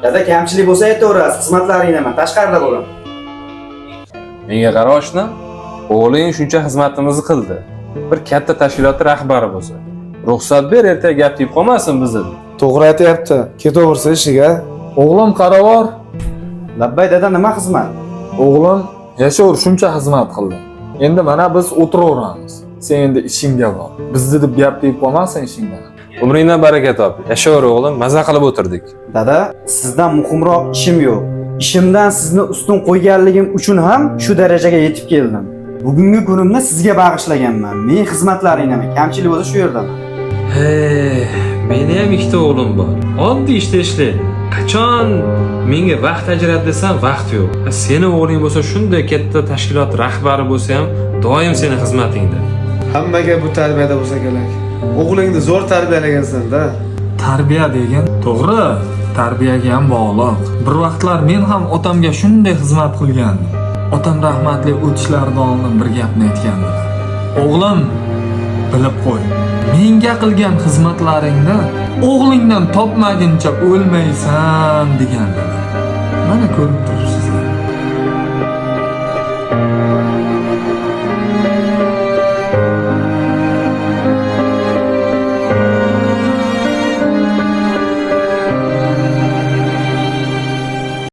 Dada kamchilik bo'lsa aytaverasiz, xizmatlaringni men tashqarida bo'laman. Menga qara oshna, o'g'ling shuncha xizmatimizni qildi. Bir katta tashkilot rahbari bo'lsa, ruxsat ber, ertaga gap tiyib qolmasin bizni. To'g'ri aytyapti. Ketaversa ishiga. O'g'lim qarovor. Labbay dada, nima xizmat? O'g'lim yashovur shuncha xizmat qildi. Endi mana biz o'tiraveramiz. Sen endi ishingga bor. Bizni deb gap deyib qolmasin ishingdan. Umringdan baraka top. Yashaver o'g'lim, maza qilib o'tirdik. Dada, sizdan muhimroq ishim yo'q. Ishimdan sizni ustun qo'yganligim uchun ham shu darajaga yetib keldim. Bugungi kunimni sizga bag'ishlaganman. Men xizmatlaringni, kamchilik bo'lsa shu yerdaman. Meni ham ikkita o'g'lim bor. Oddiy ishda ishlaydi. Qachon menga vaqt ajrat desam, vaqt yo'q. Seni o'g'ling bo'lsa shunday katta tashkilot rahbari bo'lsa ham doim seni xizmatingda. Hammaga bu tarbiyada bo'lsa kerak. O'g'lingni zo'r tarbiyalagansan-da. Tarbiya degan to'g'ri, tarbiyaga ham bog'liq. Bir vaqtlar men ham otamga shunday xizmat qilgandim. Otam rahmatli o'tishlaridan oldin bir gapni aytgandilar. O'g'lim, bilib qo'y. Menga qilgan xizmatlaringni o'g'lingdan topmaguncha o'lmaysan degandilar. Mana ko'rib turibsan.